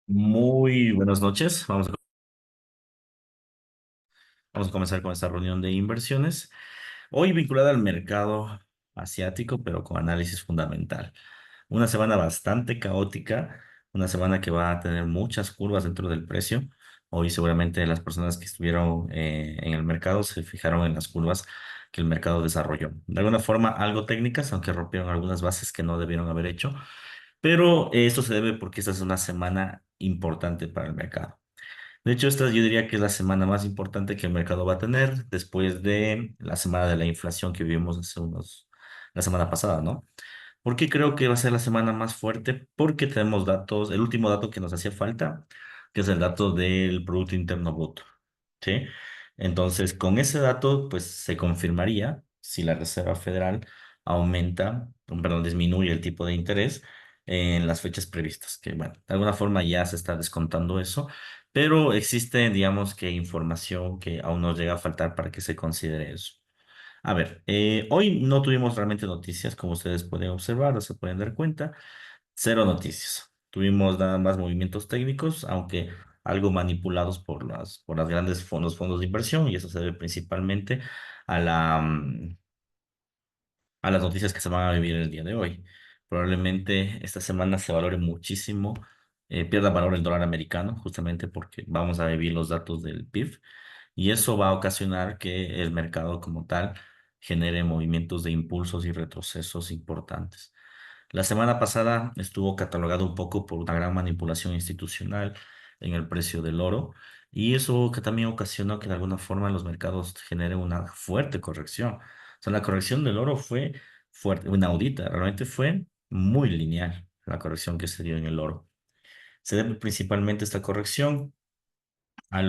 Muy buenas noches. Vamos a comenzar con esta reunión de inversiones. Hoy vinculada al mercado asiático, pero con análisis fundamental. Una semana bastante caótica, una semana que va a tener muchas curvas dentro del precio. Hoy seguramente las personas que estuvieron en el mercado se fijaron en las curvas que el mercado desarrolló. De alguna forma algo técnicas, aunque rompieron algunas bases que no debieron haber hecho, pero esto se debe porque esta es una semana importante para el mercado. De hecho, esta yo diría que es la semana más importante que el mercado va a tener después de la semana de la inflación que vivimos la semana pasada, ¿no? ¿Por qué creo que va a ser la semana más fuerte? Porque tenemos datos, el último dato que nos hacía falta, que es el dato del Producto Interno Bruto, ¿sí? Entonces, con ese dato, pues se confirmaría si la Reserva Federal aumenta, perdón, disminuye el tipo de interés en las fechas previstas, que bueno, de alguna forma ya se está descontando eso, pero existe, digamos que información que aún nos llega a faltar para que se considere eso. A ver, hoy no tuvimos realmente noticias, como ustedes pueden observar o se pueden dar cuenta. Cero noticias. Tuvimos nada más movimientos técnicos, aunque algo manipulados por las grandes fondos de inversión, y eso se debe principalmente a a las noticias que se van a vivir el día de hoy. Probablemente esta semana se valore muchísimo, pierda valor el dólar americano, justamente porque vamos a vivir los datos del PIB, y eso va a ocasionar que el mercado como tal genere movimientos de impulsos y retrocesos importantes. La semana pasada estuvo catalogado un poco por una gran manipulación institucional en el precio del oro, y eso que también ocasionó que de alguna forma los mercados generen una fuerte corrección. O sea, la corrección del oro fue fuerte, inaudita, realmente fue muy lineal la corrección que se dio en el oro. Se debe principalmente esta corrección a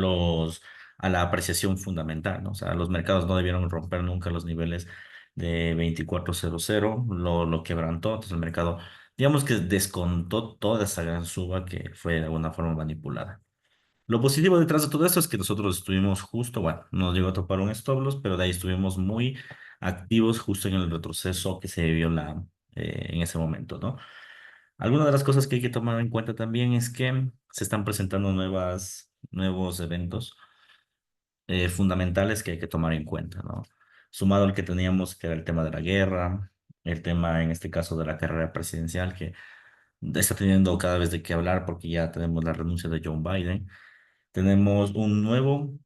a la apreciación fundamental, ¿no? O sea, los mercados no debieron romper nunca los niveles de 24.00, lo quebrantó, entonces el mercado, digamos que descontó toda esa gran suba que fue de alguna forma manipulada. Lo positivo detrás de todo esto es que nosotros estuvimos justo, bueno, nos llegó a topar un stop loss, pero de ahí estuvimos muy activos justo en el retroceso que se vivió en ese momento, ¿no? Alguna de las cosas que hay que tomar en cuenta también es que se están presentando nuevos eventos fundamentales que hay que tomar en cuenta, ¿no? Sumado al que teníamos, que era el tema de la guerra, el tema en este caso de la carrera presidencial, que está teniendo cada vez de qué hablar porque ya tenemos la renuncia de Joe Biden. Tenemos un nuevo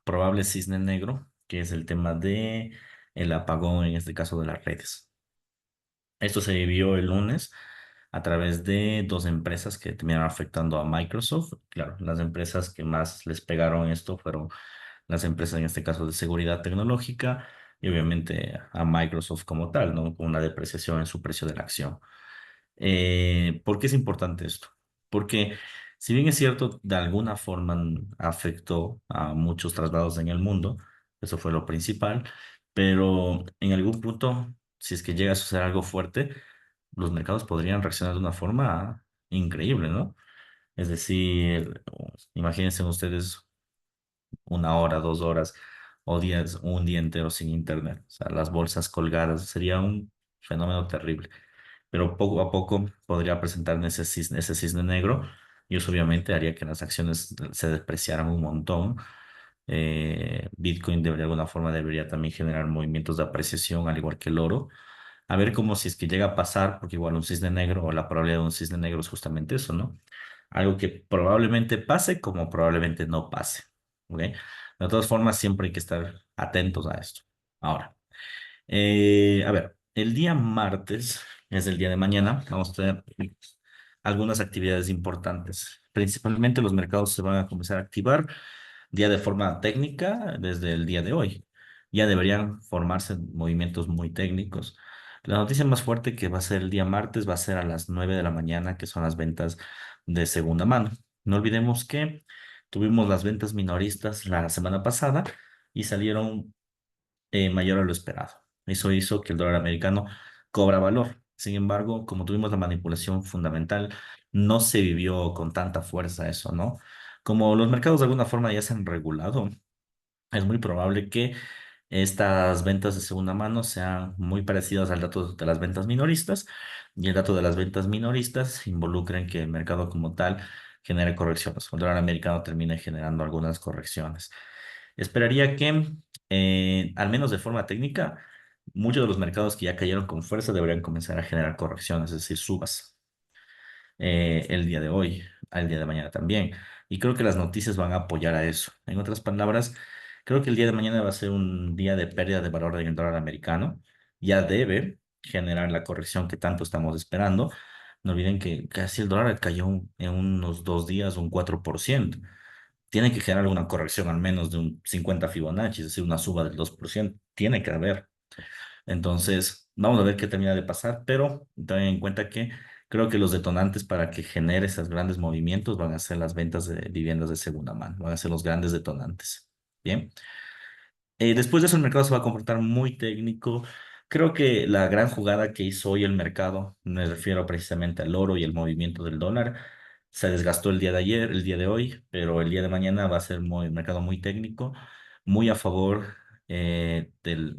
probable cisne negro, que es el tema de el apagón, en este caso de las redes. Esto se vivió el lunes a través de dos empresas que terminaron afectando a Microsoft. Claro, las empresas que más les pegaron esto fueron las empresas, en este caso de seguridad tecnológica, y obviamente a Microsoft como tal, ¿no? Con una depreciación en su precio de la acción. ¿Por qué es importante esto? Porque si bien es cierto, de alguna forma afectó a muchos traslados en el mundo, eso fue lo principal, pero en algún punto, si es que llega a suceder algo fuerte, los mercados podrían reaccionar de una forma increíble, ¿no? Es decir, imagínense ustedes una hora, 2 horas o un día entero sin internet, o sea, las bolsas colgadas, sería un fenómeno terrible, pero poco a poco podría presentar ese cisne negro, y eso obviamente haría que las acciones se depreciaran un montón. Bitcoin de alguna forma debería también generar movimientos de apreciación, al igual que el oro. A ver cómo si es que llega a pasar, porque igual un cisne negro o la probabilidad de un cisne negro es justamente eso, ¿no? Algo que probablemente pase como probablemente no pase. ¿Ok? De todas formas, siempre hay que estar atentos a esto. Ahora. A ver, el día martes es el día de mañana. Vamos a tener algunas actividades importantes. Principalmente los mercados se van a comenzar a activar ya de forma técnica desde el día de hoy. Ya deberían formarse movimientos muy técnicos. La noticia más fuerte que va a ser el día martes va a ser a las 9 de la mañana, que son las ventas de segunda mano. No olvidemos que tuvimos las ventas minoristas la semana pasada y salieron mayor a lo esperado. Eso hizo que el dólar americano cobra valor. Sin embargo, como tuvimos la manipulación fundamental, no se vivió con tanta fuerza eso, ¿no? Como los mercados de alguna forma ya se han regulado, es muy probable que estas ventas de segunda mano sean muy parecidas al dato de las ventas minoristas, y el dato de las ventas minoristas involucra en que el mercado como tal genere correcciones. El dólar americano termine generando algunas correcciones. Esperaría que, al menos de forma técnica, muchos de los mercados que ya cayeron con fuerza deberían comenzar a generar correcciones, es decir, subas el día de hoy, al día de mañana también. Y creo que las noticias van a apoyar a eso. En otras palabras, creo que el día de mañana va a ser un día de pérdida de valor del dólar americano. Ya debe generar la corrección que tanto estamos esperando. No olviden que casi el dólar cayó en unos 2 días un 4%. Tiene que generar alguna corrección al menos de un 50 Fibonacci, es decir, una suba del 2%. Tiene que haber. Entonces, vamos a ver qué termina de pasar, pero ten en cuenta que creo que los detonantes para que genere esos grandes movimientos van a ser las ventas de viviendas de segunda mano, van a ser los grandes detonantes. Bien. Después de eso, el mercado se va a comportar muy técnico. Creo que la gran jugada que hizo hoy el mercado, me refiero precisamente al oro y el movimiento del dólar, se desgastó el día de ayer, el día de hoy, pero el día de mañana va a ser un mercado muy técnico, muy a favor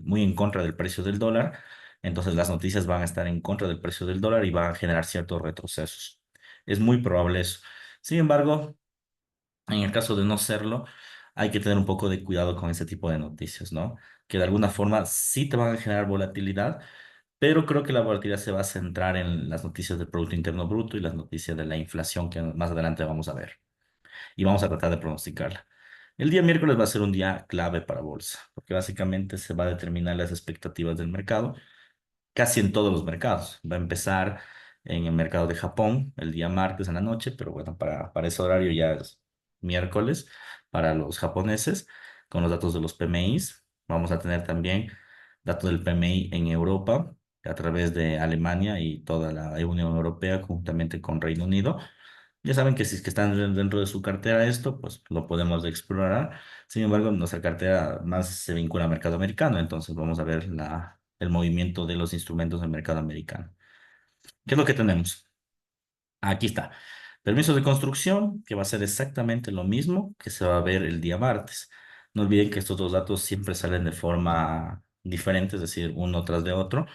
muy en contra del precio del dólar. Entonces las noticias van a estar en contra del precio del dólar y van a generar ciertos retrocesos. Es muy probable eso. Sin embargo, en el caso de no serlo, hay que tener un poco de cuidado con ese tipo de noticias, ¿no? Que de alguna forma sí te van a generar volatilidad, pero creo que la volatilidad se va a centrar en las noticias del Producto Interno Bruto y las noticias de la inflación que más adelante vamos a ver. Y vamos a tratar de pronosticarla. El día miércoles va a ser un día clave para bolsa, porque básicamente se va a determinar las expectativas del mercado casi en todos los mercados. Va a empezar en el mercado de Japón el día martes en la noche, pero bueno, para ese horario ya es miércoles para los japoneses, con los datos de los PMIs. Vamos a tener también datos del PMI en Europa a través de Alemania y toda la Unión Europea, juntamente con Reino Unido. Ya saben que si es que están dentro de su cartera esto, pues lo podemos explorar. Sin embargo, nuestra cartera más se vincula al mercado americano, entonces vamos a ver el movimiento de los instrumentos del mercado americano. ¿Qué es lo que tenemos? Aquí está. Permisos de construcción, que va a ser exactamente lo mismo que se va a ver el día martes. No olviden que estos dos datos siempre salen de forma diferente, es decir, uno tras de otro,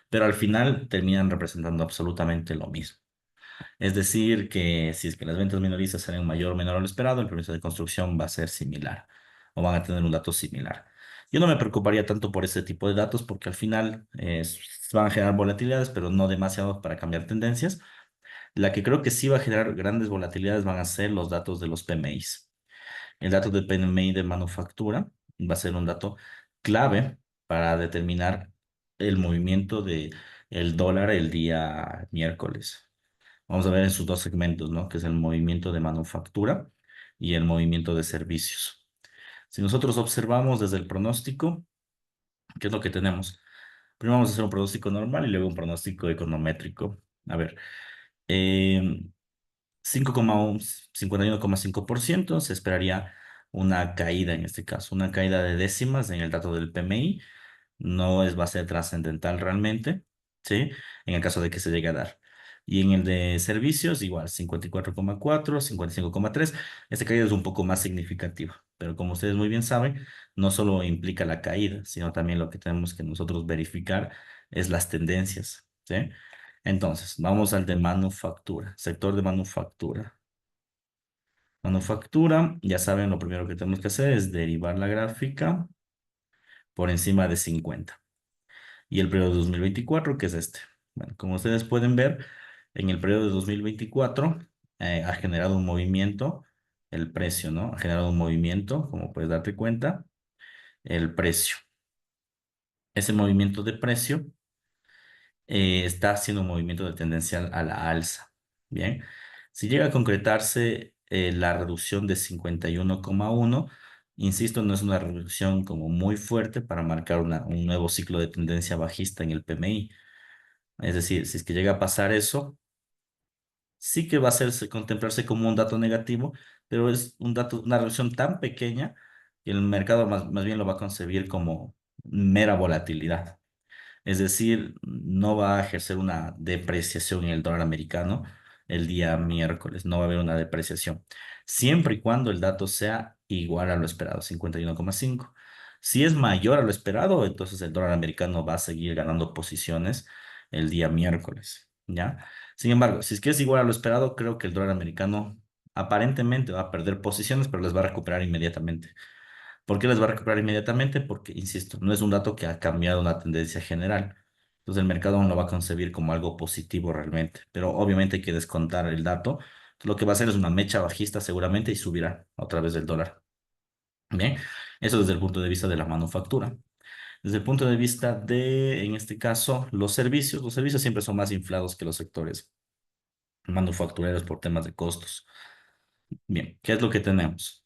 pero al final terminan representando absolutamente lo mismo. Es decir, que si es que las ventas minoristas salen mayor o menor a lo esperado, el permiso de construcción va a ser similar o van a tener un dato similar. Yo no me preocuparía tanto por ese tipo de datos porque al final van a generar volatilidades, pero no demasiado para cambiar tendencias. La que creo que sí va a generar grandes volatilidades van a ser los datos de los PMIs. El dato del PMI de manufactura va a ser un dato clave para determinar el movimiento de el dólar el día miércoles. Vamos a ver en sus dos segmentos, ¿no? Que es el movimiento de manufactura y el movimiento de servicios. Si nosotros observamos desde el pronóstico, ¿qué es lo que tenemos? Primero vamos a hacer un pronóstico normal y luego un pronóstico econométrico. A ver, eh, 51,5% se esperaría una caída en este caso, una caída de décimas en el dato del PMI. No va a ser trascendental realmente, ¿sí? En el caso de que se llegue a dar. Y en el de servicios, igual, 54,4, 55,3. Esta caída es un poco más significativa, pero como ustedes muy bien saben, no solo implica la caída, sino también lo que tenemos que nosotros verificar es las tendencias, ¿sí? Entonces, vamos al de manufactura, sector de manufactura. Manufactura, ya saben, lo primero que tenemos que hacer es derivar la gráfica por encima de 50 y el periodo de 2024, que es este. Bueno, como ustedes pueden ver, en el periodo de 2024 ha generado un movimiento, el precio, ¿no? Ha generado un movimiento, como puedes darte cuenta, el precio. Ese movimiento de precio está haciendo un movimiento de tendencia a la alza. Bien, si llega a concretarse la reducción de 51,1, insisto, no es una reducción como muy fuerte para marcar un nuevo ciclo de tendencia bajista en el PMI. Es decir, si es que llega a pasar eso, sí que va a hacerse contemplarse como un dato negativo, pero es un dato, una reducción tan pequeña que el mercado más bien lo va a concebir como mera volatilidad. Es decir, no va a ejercer una depreciación en el dólar americano el día miércoles, no va a haber una depreciación, siempre y cuando el dato sea igual a lo esperado, 51,5. Si es mayor a lo esperado, entonces el dólar americano va a seguir ganando posiciones el día miércoles, ¿ya? Sin embargo, si es que es igual a lo esperado, creo que el dólar americano Aparentemente va a perder posiciones, pero las va a recuperar inmediatamente. ¿Por qué las va a recuperar inmediatamente? Porque, insisto, no es un dato que ha cambiado una tendencia general. Entonces el mercado aún lo va a concebir como algo positivo realmente, pero obviamente hay que descontar el dato. Entonces, lo que va a hacer es una mecha bajista seguramente y subirá otra vez el dólar. Bien, eso desde el punto de vista de la manufactura. Desde el punto de vista de, en este caso, los servicios siempre son más inflados que los sectores manufactureros por temas de costos. Bien, ¿qué es lo que tenemos?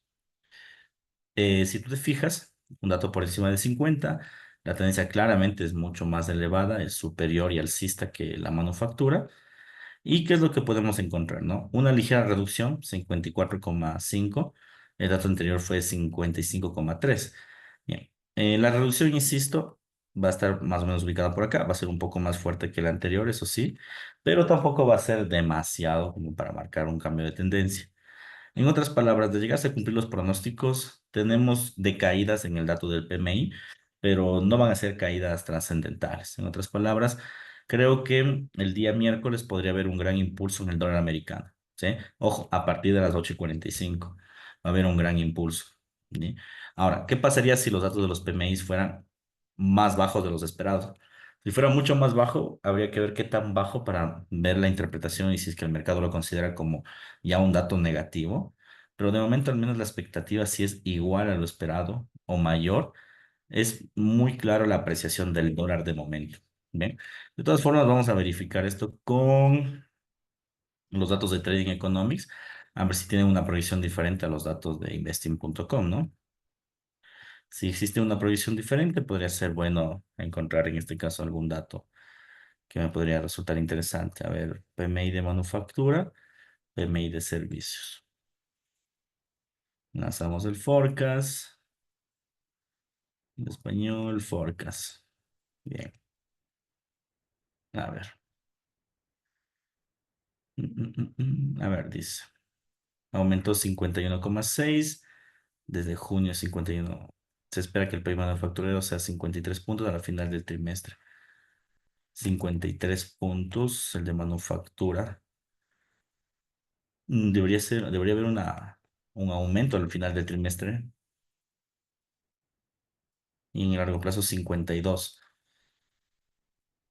Si tú te fijas, un dato por encima de 50, la tendencia claramente es mucho más elevada, es superior y alcista que la manufactura. ¿Y qué es lo que podemos encontrar, no? Una ligera reducción, 54,5. El dato anterior fue 55,3. Bien. La reducción, insisto, va a estar más o menos ubicada por acá. Va a ser un poco más fuerte que la anterior, eso sí, pero tampoco va a ser demasiado como para marcar un cambio de tendencia. En otras palabras, de llegarse a cumplir los pronósticos, tenemos decaídas en el dato del PMI, pero no van a ser caídas trascendentales. En otras palabras, creo que el día miércoles podría haber un gran impulso en el dólar americano. ¿Sí? Ojo, a partir de las 8:45 va a haber un gran impulso. ¿Sí? Ahora, ¿qué pasaría si los datos de los PMI fueran más bajos de los esperados? Si fuera mucho más bajo, habría que ver qué tan bajo para ver la interpretación y si es que el mercado lo considera como ya un dato negativo, pero de momento al menos la expectativa si es igual a lo esperado o mayor, es muy claro la apreciación del dólar de momento. Bien, de todas formas vamos a verificar esto con los datos de Trading Economics, a ver si tienen una proyección diferente a los datos de investing.com, ¿no? Si existe una proyección diferente, podría ser bueno encontrar en este caso algún dato que me podría resultar interesante. A ver, PMI de manufactura, PMI de servicios. Lanzamos el forecast, en español, forecast. Bien, a ver. A ver, dice. Aumentó 51,6 desde junio 51. Se espera que el PIB manufacturero sea 53 puntos a la final del trimestre. 53 puntos, el de manufactura. Debería haber un aumento al final del trimestre y en el largo plazo 52.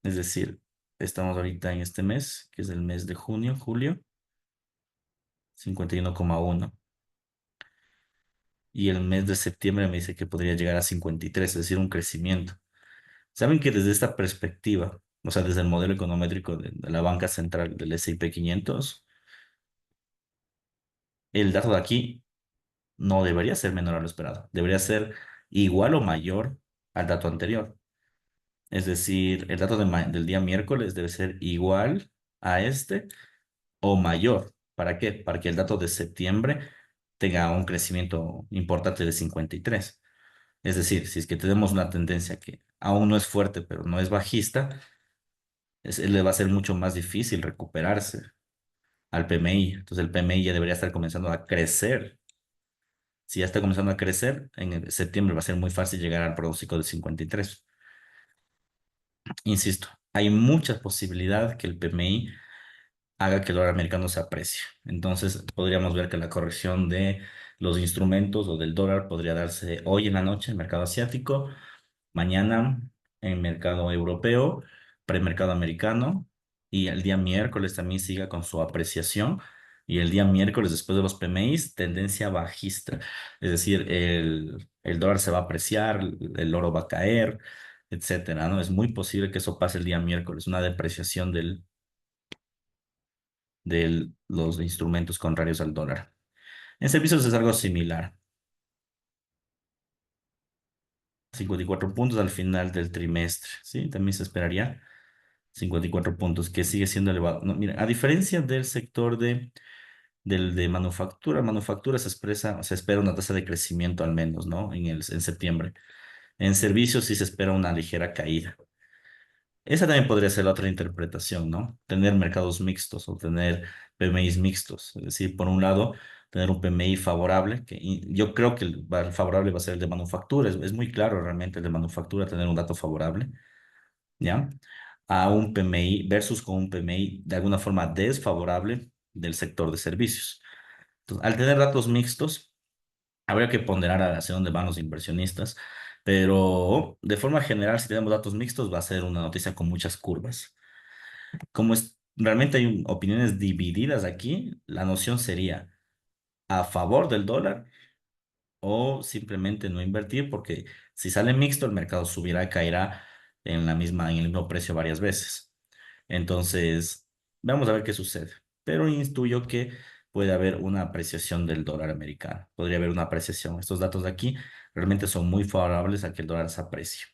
Es decir, estamos ahorita en este mes, que es el mes de junio, julio, 51,1. Y el mes de septiembre me dice que podría llegar a 53, es decir, un crecimiento. Saben que desde esta perspectiva, o sea, desde el modelo econométrico de la banca central del S&P 500, el dato de aquí no debería ser menor a lo esperado, debería ser igual o mayor al dato anterior. Es decir, el dato del día miércoles debe ser igual a este o mayor. ¿Para qué? Para que el dato de septiembre tenga un crecimiento importante de 53. Es decir, si es que tenemos una tendencia que aún no es fuerte, pero no es bajista, le va a ser mucho más difícil recuperarse al PMI. Entonces el PMI ya debería estar comenzando a crecer. Si ya está comenzando a crecer, septiembre va a ser muy fácil llegar al pronóstico de 53. Insisto, hay mucha posibilidad que el PMI haga que el dólar americano se aprecie. Entonces podríamos ver que la corrección de los instrumentos o del dólar podría darse hoy en la noche en el mercado asiático, mañana en mercado europeo, premercado americano, y el día miércoles también siga con su apreciación. Y el día miércoles, después de los PMIs, tendencia bajista. Es decir, el dólar se va a apreciar, el oro va a caer, etcétera, ¿no? Es muy posible que eso pase el día miércoles, una depreciación de los instrumentos contrarios al dólar. En servicios es algo similar. 54 puntos al final del trimestre, ¿sí? También se esperaría 54 puntos, que sigue siendo elevado. No, mira, a diferencia del sector de manufactura se espera una tasa de crecimiento al menos, ¿no? En septiembre. En servicios sí se espera una ligera caída. Esa también podría ser la otra interpretación, ¿no? Tener mercados mixtos o tener PMIs mixtos. Es decir, por un lado, tener un PMI favorable, yo creo que el favorable va a ser el de manufactura. Es muy claro realmente el de manufactura tener un dato favorable, ¿ya? A un PMI versus con un PMI de alguna forma desfavorable del sector de servicios. Entonces, al tener datos mixtos, habría que ponderar hacia dónde van los inversionistas, pero de forma general, si tenemos datos mixtos, va a ser una noticia con muchas curvas. Como realmente hay opiniones divididas aquí, la noción sería a favor del dólar o simplemente no invertir, porque si sale mixto, el mercado subirá y caerá en el mismo precio varias veces. Entonces, vamos a ver qué sucede. Pero intuyo que puede haber una apreciación del dólar americano. Podría haber una apreciación. Estos datos de aquí realmente son muy favorables a que el dólar se aprecie.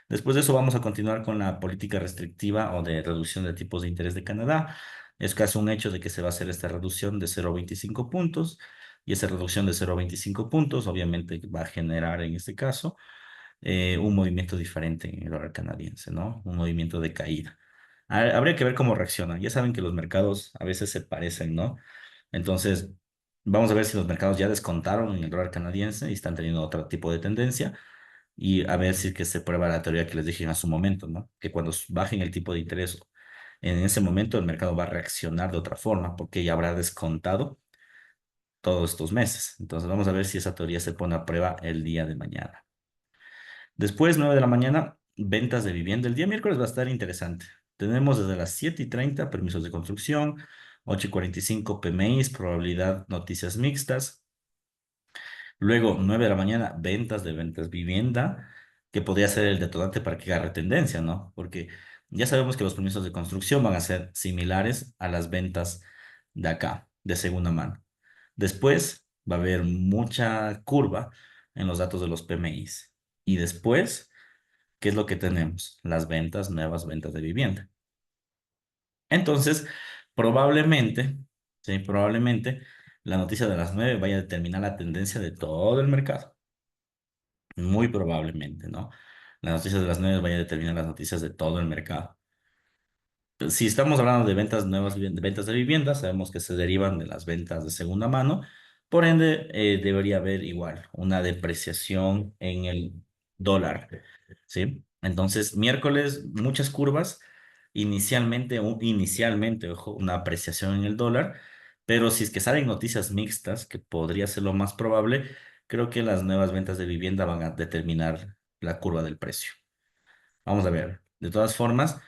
Después de eso vamos a continuar con la política restrictiva o de reducción de tipos de interés de Canadá. Es casi un hecho de que se va a hacer esta reducción de 0,25 puntos y esa reducción de 0,25 puntos obviamente va a generar en este caso un movimiento diferente en el dólar canadiense, ¿no? Un movimiento de caída. Habría que ver cómo reacciona. Ya saben que los mercados a veces se parecen, ¿no? Entonces, vamos a ver si los mercados ya descontaron en el dólar canadiense y están teniendo otro tipo de tendencia y a ver si es que se prueba la teoría que les dije en su momento, ¿no? Que cuando bajen el tipo de interés, en ese momento el mercado va a reaccionar de otra forma porque ya habrá descontado todos estos meses. Entonces vamos a ver si esa teoría se pone a prueba el día de mañana. Después, 9 de la mañana, ventas de vivienda. El día miércoles va a estar interesante. Tenemos desde las 7:30 permisos de construcción, 8:45 PMIs, probabilidad noticias mixtas. Luego, 9 de la mañana, ventas vivienda, que podría ser el detonante para que agarre tendencia, ¿no? Porque ya sabemos que los permisos de construcción van a ser similares a las ventas de acá, de segunda mano. Después va a haber mucha curva en los datos de los PMIs. Y después, ¿qué es lo que tenemos? Las ventas, nuevas ventas de vivienda. Entonces, probablemente, sí, probablemente la noticia de las 9 vaya a determinar la tendencia de todo el mercado. Muy probablemente, ¿no? Las noticias de las 9 vayan a determinar las noticias de todo el mercado. Si estamos hablando de ventas nuevas, de ventas de viviendas, sabemos que se derivan de las ventas de segunda mano. Por ende, debería haber igual una depreciación en el dólar, ¿sí? Entonces, miércoles, muchas curvas. Inicialmente, ojo, una apreciación en el dólar. Pero si es que salen noticias mixtas, que podría ser lo más probable, creo que las nuevas ventas de vivienda van a determinar la curva del precio. Vamos a ver. De todas formas,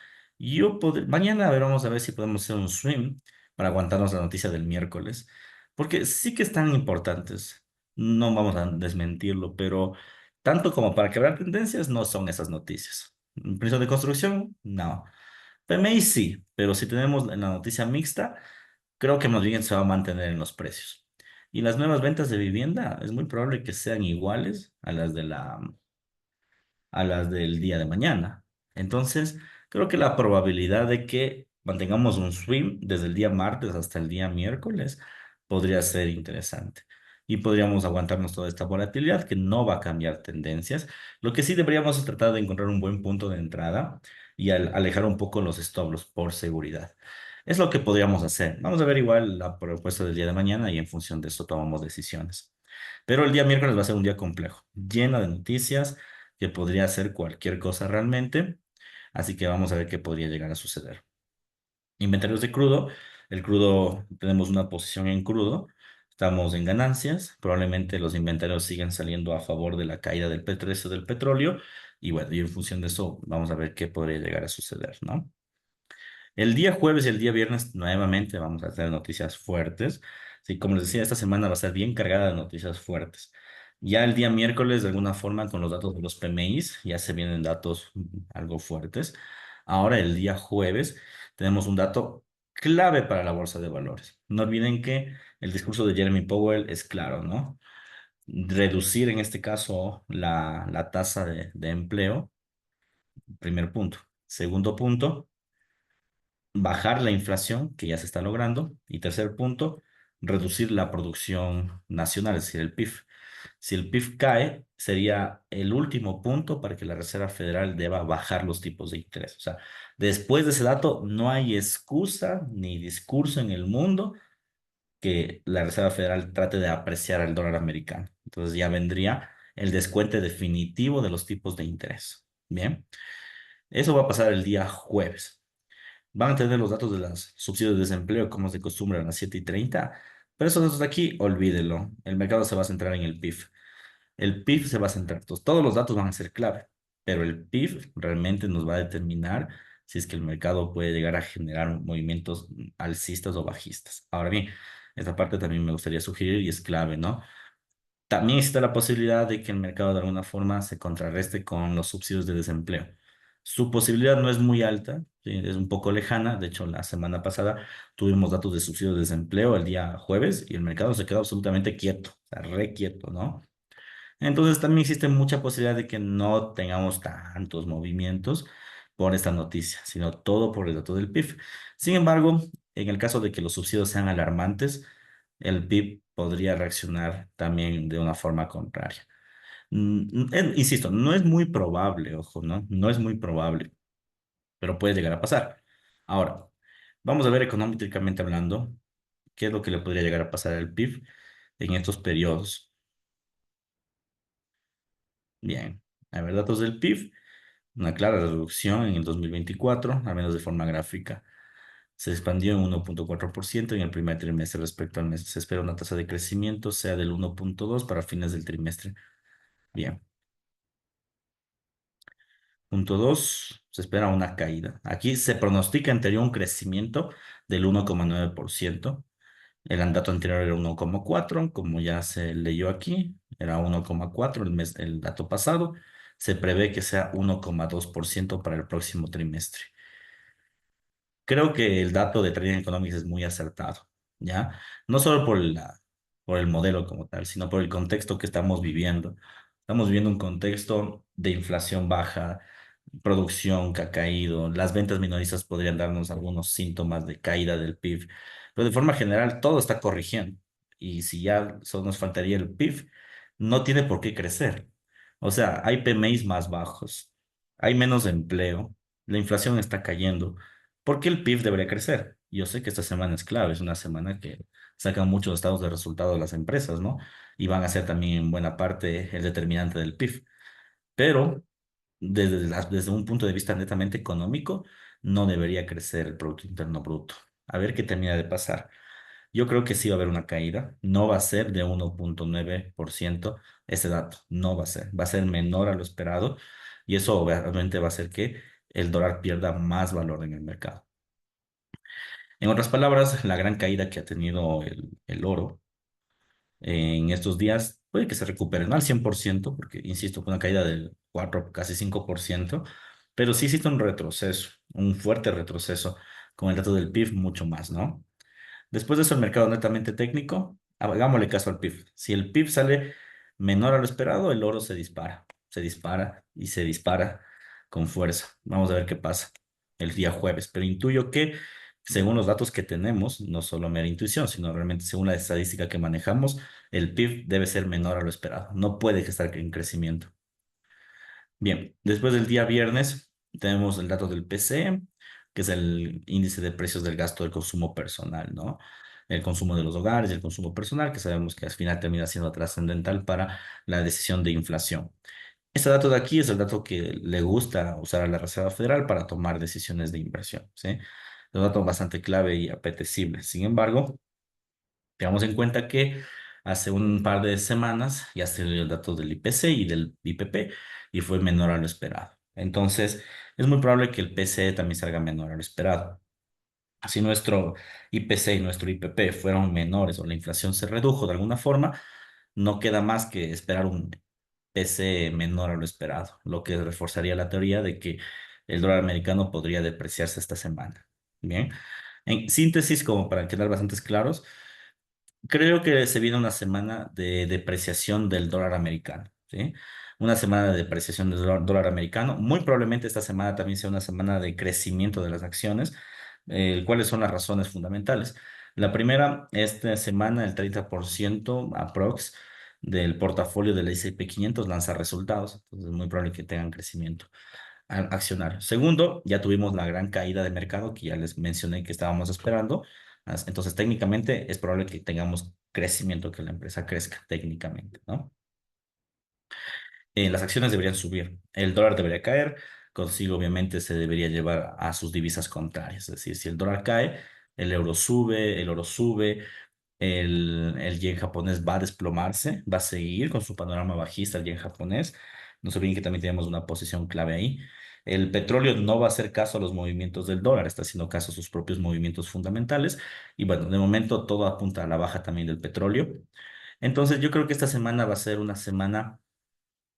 mañana, a ver, vamos a ver si podemos hacer un swim para aguantarnos la noticia del miércoles, porque sí que están importantes. No vamos a desmentirlo, pero tanto como para quebrar tendencias, no son esas noticias. ¿Precio de construcción? No. PMI sí, pero si tenemos la noticia mixta, creo que más bien se va a mantener en los precios. Y las nuevas ventas de vivienda es muy probable que sean iguales a las del día de mañana. Entonces, creo que la probabilidad de que mantengamos un swing desde el día martes hasta el día miércoles podría ser interesante. Y podríamos aguantarnos toda esta volatilidad que no va a cambiar tendencias. Lo que sí deberíamos es tratar de encontrar un buen punto de entrada y alejar un poco los stop loss por seguridad. Es lo que podríamos hacer. Vamos a ver igual la propuesta del día de mañana y en función de eso tomamos decisiones. Pero el día miércoles va a ser un día complejo, lleno de noticias que podría hacer cualquier cosa realmente. Así que vamos a ver qué podría llegar a suceder. Inventarios de crudo. El crudo, tenemos una posición en crudo. Estamos en ganancias. Probablemente los inventarios sigan saliendo a favor de la caída del precio del petróleo. Y bueno, y en función de eso, vamos a ver qué podría llegar a suceder, ¿no? El día jueves y el día viernes nuevamente vamos a tener noticias fuertes. Sí, como les decía, esta semana va a ser bien cargada de noticias fuertes. Ya el día miércoles, de alguna forma, con los datos de los PMIs, ya se vienen datos algo fuertes. Ahora, el día jueves, tenemos un dato clave para la bolsa de valores. No olviden que el discurso de Jeremy Powell es claro, ¿no? Reducir en este caso la tasa de empleo, primer punto. Segundo punto, bajar la inflación, que ya se está logrando. Y tercer punto, reducir la producción nacional, es decir, el PIB. Si el PIB cae, sería el último punto para que la Reserva Federal deba bajar los tipos de interés. O sea, después de ese dato, no hay excusa ni discurso en el mundo que la Reserva Federal trate de apreciar el dólar americano. Entonces ya vendría el descuente definitivo de los tipos de interés. Bien, eso va a pasar el día jueves. Van a tener los datos de los subsidios de desempleo, como es de costumbre, a las 7:30. Pero esos datos de aquí, olvídelo. El mercado se va a centrar en el PIB. El PIB se va a centrar, todos los datos van a ser clave, pero el PIB realmente nos va a determinar si es que el mercado puede llegar a generar movimientos alcistas o bajistas. Ahora bien, esta parte también me gustaría sugerir y es clave, ¿no? También existe la posibilidad de que el mercado de alguna forma se contrarreste con los subsidios de desempleo. Su posibilidad no es muy alta, ¿sí? Es un poco lejana. De hecho, la semana pasada tuvimos datos de subsidios de desempleo el día jueves y el mercado se quedó absolutamente quieto, o sea, re quieto, ¿no? Entonces también existe mucha posibilidad de que no tengamos tantos movimientos por esta noticia, sino todo por el dato del PIB. Sin embargo, en el caso de que los subsidios sean alarmantes, el PIB podría reaccionar también de una forma contraria. Insisto, no es muy probable, ojo, ¿no? No es muy probable, pero puede llegar a pasar. Ahora, vamos a ver económicamente hablando, qué es lo que le podría llegar a pasar al PIB en estos periodos. Bien, a ver, datos del PIB. Una clara reducción en el 2024, al menos de forma gráfica. Se expandió en 1,4% en el primer trimestre respecto al mes. Se espera una tasa de crecimiento sea del 1,2 para fines del trimestre. Bien. Punto 2, se espera una caída. Aquí se pronostica en teoría un crecimiento del 1,9%. El dato anterior era 1,4, como ya se leyó aquí, era 1,4 el dato pasado. Se prevé que sea 1,2% para el próximo trimestre. Creo que el dato de Trading Economics es muy acertado, ¿ya? No solo por el modelo como tal, sino por el contexto que estamos viviendo. Estamos viviendo un contexto de inflación baja, producción que ha caído, las ventas minoristas podrían darnos algunos síntomas de caída del PIB, pero de forma general todo está corrigiendo. Y si ya solo nos faltaría el PIB, no tiene por qué crecer. O sea, hay PMIs más bajos, hay menos empleo, la inflación está cayendo. ¿Por qué el PIB debería crecer? Yo sé que esta semana es clave, es una semana que sacan muchos estados de resultados las empresas, ¿no? Y van a ser también en buena parte el determinante del PIB. Pero desde un punto de vista netamente económico, no debería crecer el Producto Interno Bruto. A ver qué termina de pasar. Yo creo que sí va a haber una caída. No va a ser de 1,9% ese dato. No va a ser menor a lo esperado. Y eso obviamente va a hacer que el dólar pierda más valor en el mercado. En otras palabras, la gran caída que ha tenido el oro en estos días puede que se recupere, no al 100%, porque insisto, fue una caída del 4 casi 5%, pero sí existe un retroceso, un fuerte retroceso con el dato del PIB mucho más, ¿no? Después de eso, el mercado netamente técnico, hagámosle caso al PIB. Si el PIB sale menor a lo esperado, el oro se dispara y se dispara con fuerza. Vamos a ver qué pasa el día jueves. Pero intuyo que, según los datos que tenemos, no solo mera intuición, sino realmente según la estadística que manejamos, el PIB debe ser menor a lo esperado. No puede estar en crecimiento. Bien, después del día viernes tenemos el dato del PCE, que es el índice de precios del gasto del consumo personal, ¿no? El consumo de los hogares y el consumo personal, que sabemos que al final termina siendo trascendental para la decisión de inflación. Este dato de aquí es el dato que le gusta usar a la Reserva Federal para tomar decisiones de inversión, ¿sí? Es un dato bastante clave y apetecible. Sin embargo, tengamos en cuenta que hace un par de semanas ya se dio el dato del IPC y del IPP y fue menor a lo esperado. Entonces, es muy probable que el PCE también salga menor a lo esperado. Si nuestro IPC y nuestro IPP fueron menores o la inflación se redujo de alguna forma, no queda más que esperar un PCE menor a lo esperado, lo que reforzaría la teoría de que el dólar americano podría depreciarse esta semana. Bien, en síntesis, como para quedar bastante claros, creo que se viene una semana de depreciación del dólar americano, ¿sí? Una semana de depreciación del dólar americano. Muy probablemente esta semana también sea una semana de crecimiento de las acciones. ¿Cuáles son las razones fundamentales? La primera, esta semana el 30% aprox del portafolio del S&P 500 lanza resultados, entonces es muy probable que tengan crecimiento accionario. Segundo, ya tuvimos la gran caída de mercado que ya les mencioné que estábamos esperando. Entonces, técnicamente es probable que tengamos crecimiento, que la empresa crezca técnicamente, ¿no? Las acciones deberían subir, el dólar debería caer, consigo obviamente se debería llevar a sus divisas contrarias. Es decir, si el dólar cae, el euro sube, el oro sube, El yen japonés va a desplomarse, va a seguir con su panorama bajista el yen japonés. No se olviden que también tenemos una posición clave ahí. El petróleo no va a hacer caso a los movimientos del dólar, está haciendo caso a sus propios movimientos fundamentales. Y bueno, de momento todo apunta a la baja también del petróleo. Entonces yo creo que esta semana va a ser una semana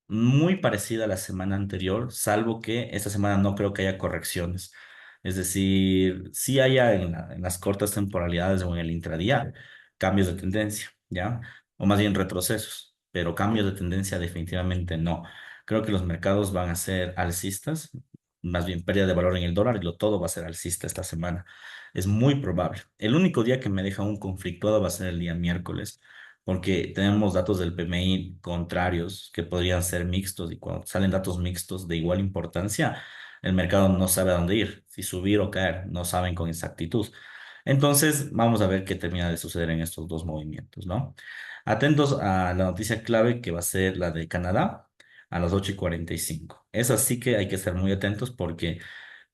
muy parecida a la semana anterior, salvo que esta semana no creo que haya correcciones. Es decir, sí haya en las cortas temporalidades o en el intradía cambios de tendencia, ¿ya? O más bien retrocesos, pero cambios de tendencia definitivamente no. Creo que los mercados van a ser alcistas, más bien pérdida de valor en el dólar y lo todo va a ser alcista esta semana. Es muy probable. El único día que me deja un conflictuado va a ser el día miércoles porque tenemos datos del PMI contrarios que podrían ser mixtos y cuando salen datos mixtos de igual importancia, el mercado no sabe a dónde ir, si subir o caer, no saben con exactitud. Entonces, vamos a ver qué termina de suceder en estos dos movimientos, ¿no? Atentos a la noticia clave que va a ser la de Canadá a las 8:45. Esa sí que hay que estar muy atentos porque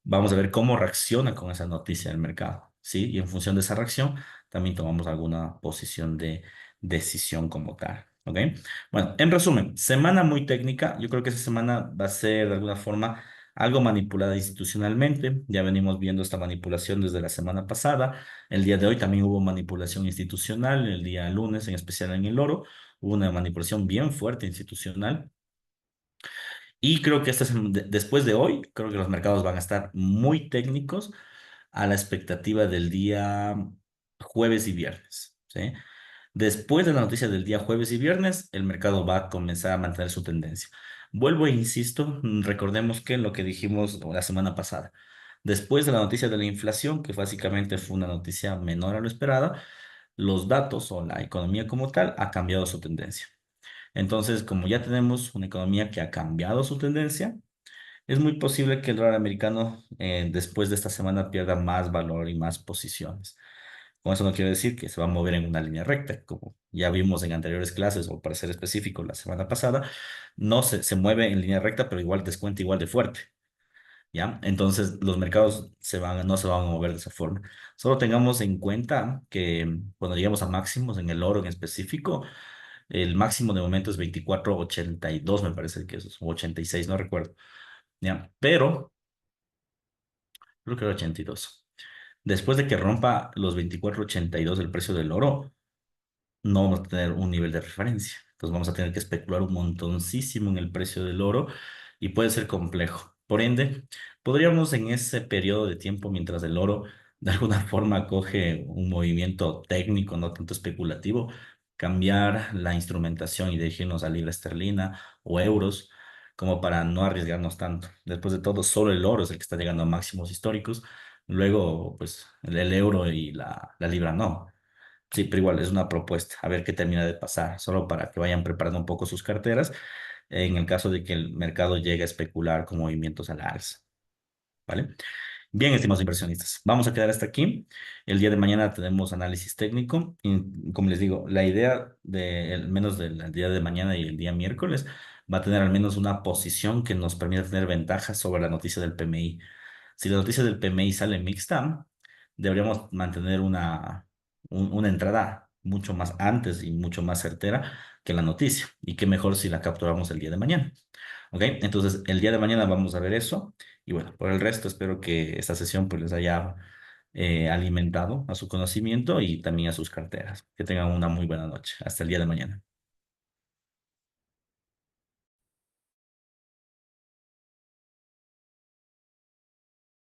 vamos a ver cómo reacciona con esa noticia el mercado, ¿sí? Y en función de esa reacción, también tomamos alguna posición de decisión como tal, ¿ok? Bueno, en resumen, semana muy técnica. Yo creo que esa semana va a ser de alguna forma algo manipulada institucionalmente. Ya venimos viendo esta manipulación desde la semana pasada. El día de hoy también hubo manipulación institucional, el día lunes, en especial en el oro, hubo una manipulación bien fuerte institucional. Y creo que después de hoy, creo que los mercados van a estar muy técnicos a la expectativa del día jueves y viernes, ¿sí? Después de la noticia del día jueves y viernes, el mercado va a comenzar a mantener su tendencia. Vuelvo e insisto, recordemos que lo que dijimos la semana pasada, después de la noticia de la inflación, que básicamente fue una noticia menor a lo esperada, los datos o la economía como tal ha cambiado su tendencia. Entonces, como ya tenemos una economía que ha cambiado su tendencia, es muy posible que el dólar americano después de esta semana pierda más valor y más posiciones. Con eso no quiero decir que se va a mover en una línea recta, como ya vimos en anteriores clases, o para ser específico, la semana pasada, no se mueve en línea recta, pero igual descuenta igual de fuerte, ¿ya? Entonces los mercados no se van a mover de esa forma. Solo tengamos en cuenta que cuando lleguemos a máximos en el oro en específico, el máximo de momento es 24.82 me parece que es, o 86 no recuerdo, ¿ya? Pero creo que era 82. Después de que rompa los 24.82 el precio del oro, no vamos a tener un nivel de referencia. Entonces vamos a tener que especular un montoncísimo en el precio del oro y puede ser complejo. Por ende, podríamos en ese periodo de tiempo, mientras el oro de alguna forma coge un movimiento técnico, no tanto especulativo, cambiar la instrumentación y dirigirnos a libra esterlina o euros, como para no arriesgarnos tanto. Después de todo, solo el oro es el que está llegando a máximos históricos. Luego, pues el euro y la libra no. Sí, pero igual es una propuesta, a ver qué termina de pasar, solo para que vayan preparando un poco sus carteras en el caso de que el mercado llegue a especular con movimientos a la alza, ¿vale? Bien, estimados inversionistas, vamos a quedar hasta aquí. El día de mañana tenemos análisis técnico y como les digo, la idea de, al menos del día de mañana y el día miércoles, va a tener al menos una posición que nos permita tener ventajas sobre la noticia del PMI. Si la noticia del PMI sale mixta, deberíamos mantener una entrada mucho más antes y mucho más certera que la noticia. Y qué mejor si la capturamos el día de mañana. ¿Ok? Entonces, el día de mañana vamos a ver eso. Y bueno, por el resto, espero que esta sesión pues, les haya alimentado a su conocimiento y también a sus carteras. Que tengan una muy buena noche. Hasta el día de mañana.